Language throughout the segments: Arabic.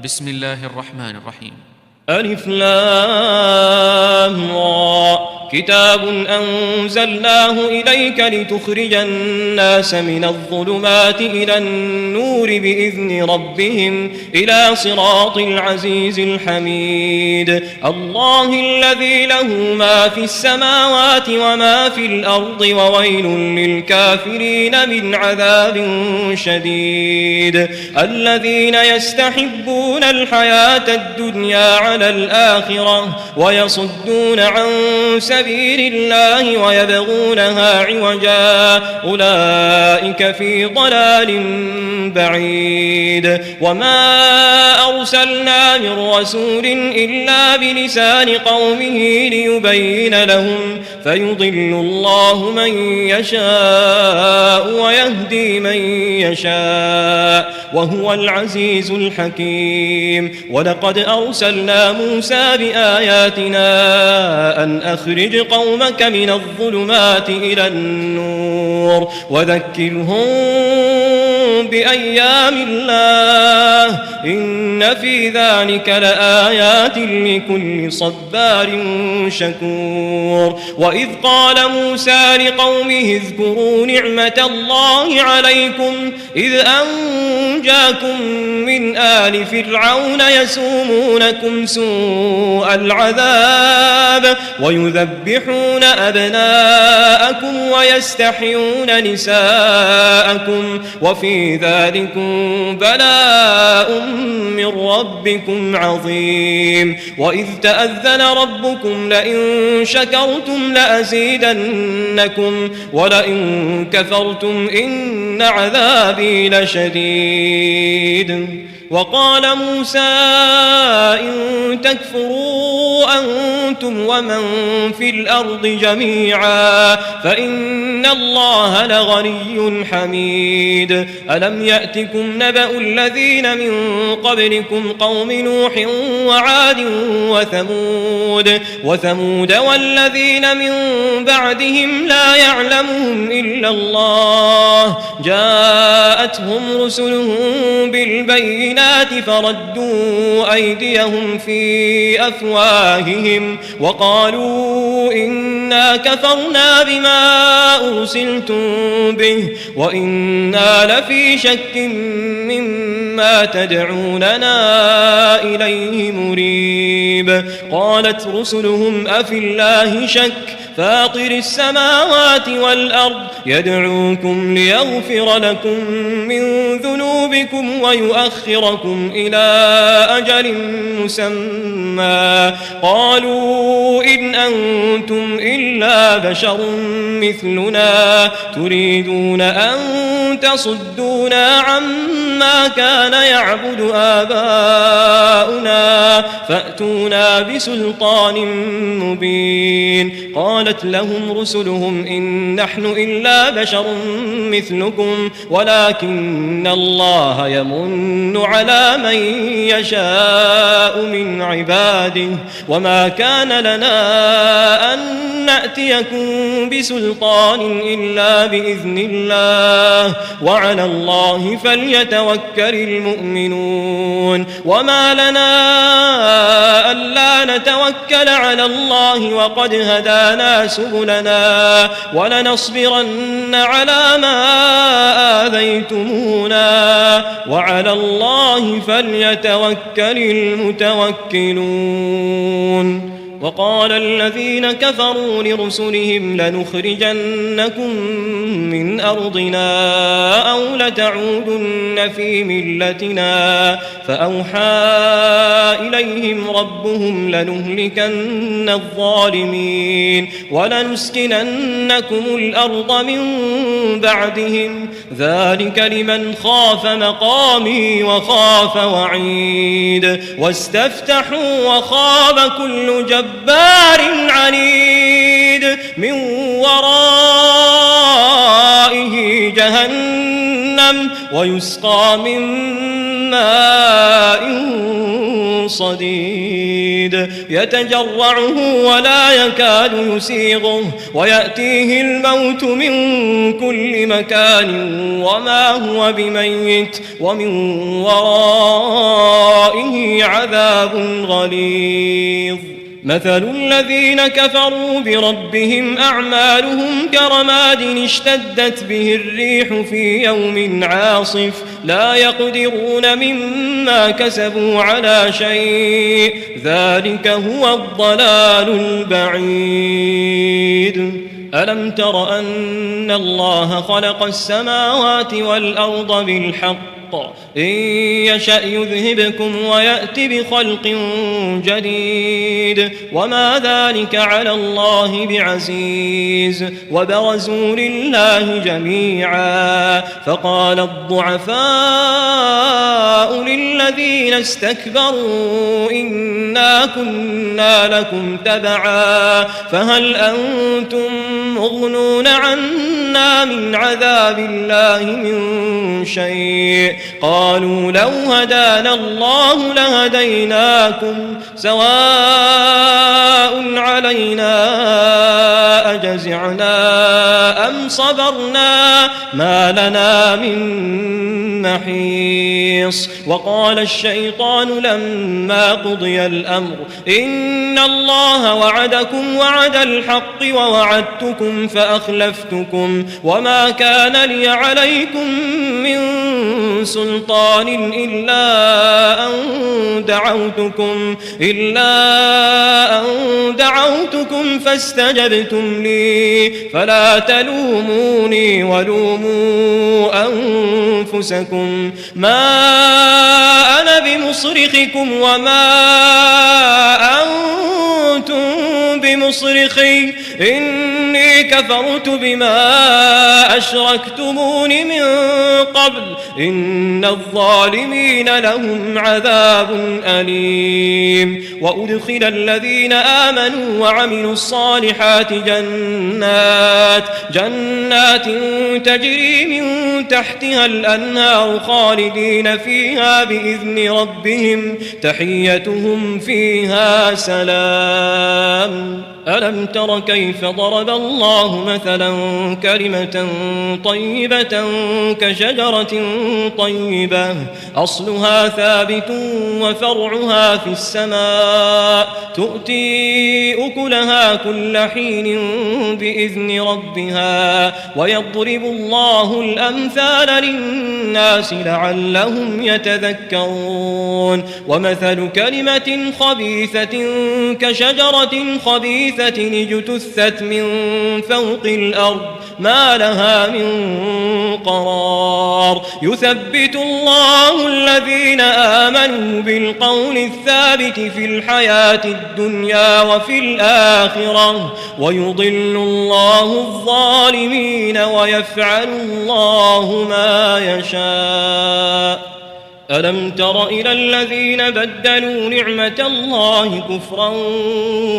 بسم الله الرحمن الرحيم. ألف لام را كتاب أنزلناه إليك لتخرج الناس من الظلمات إلى النور بإذن ربهم إلى صراط العزيز الحميد الله الذي له ما في السماوات وما في الأرض وويل للكافرين من عذاب شديد الذين يستحبون الحياة الدنيا على الآخرة ويصدون عن سبيل الله ويبغونها عوجا أولئك في ضلال بعيد وما أرسلنا من رسول إلا بلسان قومه ليبين لهم فيضل الله من يشاء ويهدي من يشاء وهو العزيز الحكيم ولقد أرسلنا موسى بآياتنا أن أخرج قومك من الظلمات إلى النور وذكرهم بأيام الله إن في ذلك لآيات لكل صبار شكور وإذ قال موسى لقومه اذكروا نعمة الله عليكم إذ أنجاكم من آل فرعون يسومونكم سوء العذاب ويذبحون أبناءكم ويستحيون نساءكم وفي ذلكم بلاء من ربكم عظيم وإذ تأذن ربكم لئن شكرتم لأزيدنكم ولئن كفرتم إن عذابي لشديد وقال موسى إن تكفروا أنتم ومن في الأرض جميعا فإن الله لغني حميد ألم يأتكم نبأ الذين من قبلكم قوم نوح وعاد وثمود والذين من بعدهم لا يعلمهم إلا الله جاءتهم رسلهم بالبينات فردوا أيديهم في أفواههم وقالوا إنا كفرنا بما أرسلتم به وإنا لفي شك مما تدعوننا إليه مريب قالت رسلهم أفي الله شك فاطر السماوات والأرض يدعوكم ليغفر لكم من ذنوبكم ويؤخركم إلى أجل مسمى قالوا إن أنتم إلا بشر مثلنا تريدون أن تصدونا عما كان يعبد آباؤنا فأتونا بسلطان مبين قالت لهم رسلهم إن نحن إلا بشر مثلكم ولكن الله يمن على من يشاء من عباده وما كان لنا أن نأتيكم بسلطان إلا بإذن الله وعلى الله فليتوكل المؤمنون وما لنا ألا نتوكل على الله وقد هدانا سبلنا ولنصبرن على ما آذيتمونا وعلى الله فليتوكل المتوكلون وقال الذين كفروا لرسلهم لنخرجنكم من أرضنا أو لتعودن في ملتنا فأوحى إليهم ربهم لنهلكن الظالمين ولنسكننكم الأرض من بعدهم ذلك لمن خاف مقامي وخاف وعيد واستفتحوا وخاب كل جبار عنيد من ورائه جهنم ويسقى من ماء صديد شديد يتجرعه ولا يكاد يسيغه ويأتيه الموت من كل مكان وما هو بميت ومن ورائه عذاب غليظ مثل الذين كفروا بربهم أعمالهم كرماد اشتدت به الريح في يوم عاصف لا يقدرون مما كسبوا على شيء ذلك هو الضلال البعيد ألم تر أن الله خلق السماوات والأرض بالحق إن يشأ يذهبكم ويأت بخلق جديد وما ذلك على الله بعزيز وبرزوا لله جميعا فقال الضعفاء للذين استكبروا إنا كنا لكم تبعا فهل أنتم مغنون عنا من عذاب الله من شيء قالوا لو هدانا الله لهديناكم سواء علينا أجزعنا أم صبرنا ما لنا من محيص وقال الشيطان لما قضي الأمر إن الله وعدكم وعد الحق ووعدتكم فأخلفتكم وما كان لي عليكم من سلطان إلا أن دعوتكم فاستجبتم لي فلا تلوموني ولوموا أنفسكم ما أنا بمصرخكم وما أنتم بمصرخي إني كفرت بما أشركتمون من قبل إن الظالمين لهم عذاب أليم وأدخل الذين آمنوا وعملوا الصالحات جنات تجري من تحتها الأنهار خالدين فيها بإذن ربهم تحيتهم فيها سلام ألم تر كيف ضرب الله مثلا كلمة طيبة كشجرة طيبة أصلها ثابت وفرعها في السماء تؤتي أكلها كل حين بإذن ربها ويضرب الله الأمثال للناس لعلهم يتذكرون ومثل كلمة خبيثة كشجرة خبيثة اجتثت من فوق الأرض ما لها من قرار يثبت الله الذين آمنوا بالقول الثابت في الحياة الدنيا وفي الآخرة ويضل الله الظالمين ويفعل الله ما يشاء ألم تر إلى الذين بدلوا نعمة الله كفرا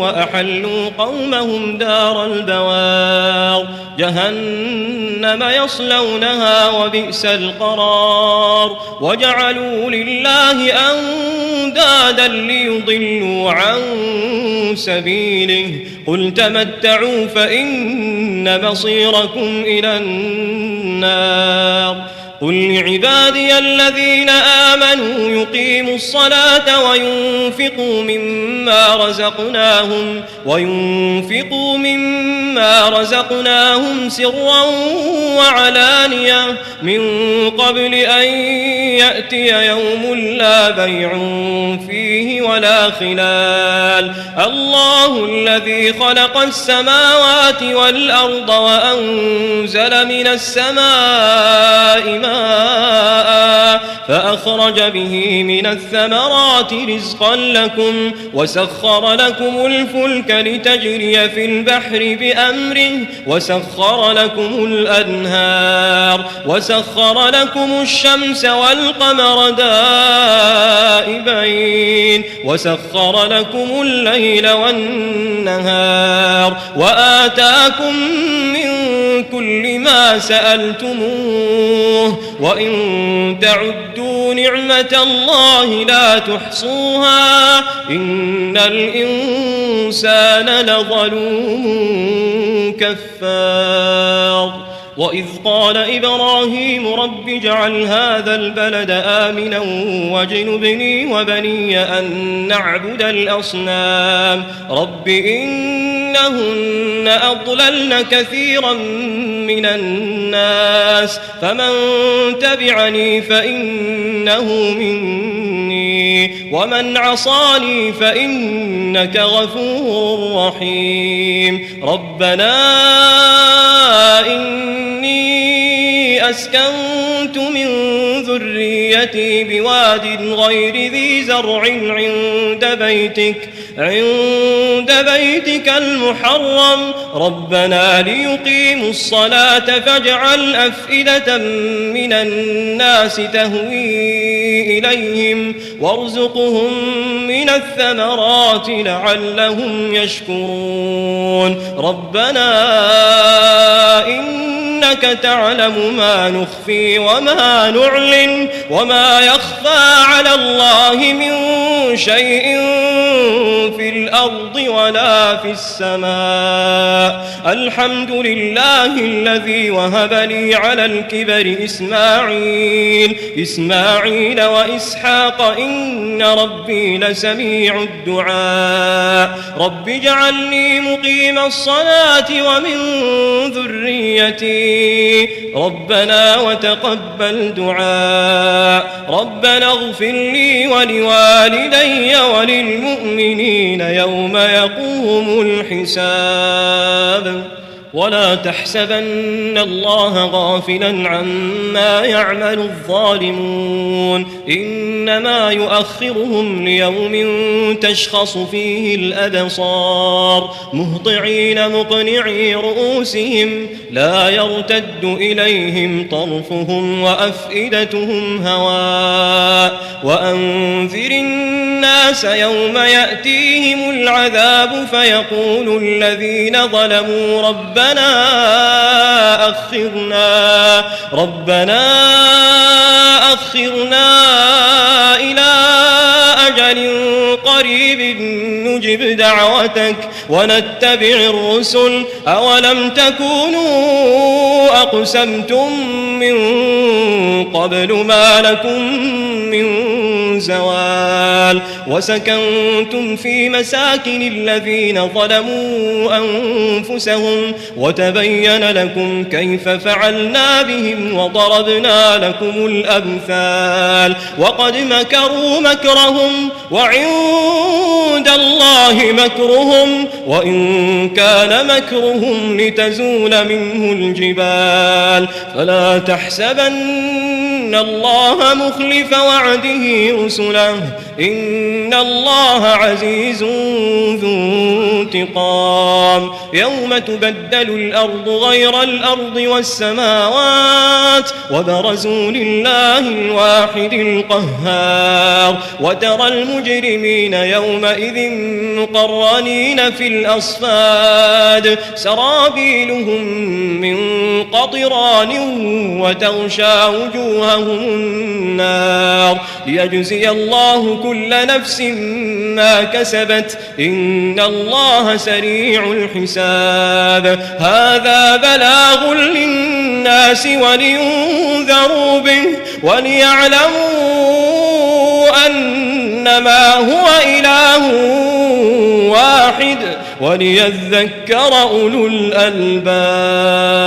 وأحلوا قومهم دار البوار جهنم يصلونها وبئس القرار وجعلوا لله أندادا ليضلوا عن سبيله قل تمتعوا فإن مصيركم إلى النار قل لعبادي الذين آمنوا يقيموا الصلاة وينفقوا مما رزقناهم سرا وعلانية من قبل أن يأتي يوم لا بيع فيه ولا خلال الله الذي خلق السماوات والأرض وأنزل من السماء ماء فأخرج به من الثمرات رزقا لكم وسخر لكم الفلك لتجري في البحر بأمره وسخر لكم الأنهار وسخر لكم الشمس والقمر دائبين وسخر لكم الليل والنهار وآتاكم من كل ما سألتموه وإن تعدوا نعمة الله لا تحصوها إن الإنسان لظلوم كفار وإذ قال إبراهيم رب اجعل هذا البلد آمنا واجنبني وبني أن نعبد الأصنام رب إنهن أضللن كثيرا من الناس فمن تبعني فإنه مني ومن عصاني فإنك غفور رحيم ربنا إني أسكنت من ذريتي بواد غير ذي زرع عند بيتك المحرم ربنا ليقيموا الصلاة فاجعل أفئدة من الناس تهوي إليهم وارزقهم من الثمرات لعلهم يشكرون ربنا إنك تعلم ما نخفي وما نعلن وما يخفى على الله من شيء في الأرض ولا في السماء الحمد لله الذي وهب لي على الكبر إسماعيل وإسحاق إن ربي لسميع الدعاء رب اجعلني مقيم الصلاة ومن ذريتي ربنا وتقبل دعاء ربنا اغفر لي ولوالدي وللمؤمنين يوم يقوم الحساب ولا تحسبن الله غافلا عما يعمل الظالمون إنما يؤخرهم ليوم تشخص فيه الأبصار مهطعين مقنعي رؤوسهم لا يرتد إليهم طرفهم وأفئدتهم هواء وأنذر الناس يوم يأتيهم العذاب فيقول الذين ظلموا ربنا أخرنا إلى أجل قريب نجب دعوتك ونتبع الرسل أولم تكونوا أقسمتم من قبل ما لكم من زوال وسكنتم في مساكن الذين ظلموا أنفسهم وتبين لكم كيف فعلنا بهم وضربنا لكم الأمثال وقد مكروا مكرهم وعند الله مكرهم وإن كان مكرهم لتزول منه الجبال فلا تحسبن الله مخلف وعده رسله إن الله عزيز ذو انتقام يوم تبدل الأرض غير الأرض والسماوات وبرزوا لله الواحد القهار وترى المجرمين يومئذ مقرنين في الأصفاد سرابيلهم من قطران وتغشى وجوههم النار ليجزي الله كل نفس ما كسبت إن الله سريع الحساب هذا بلاغ للناس ولينذروا به وليعلموا أنما هو إله واحد وليذكر أولو الألباب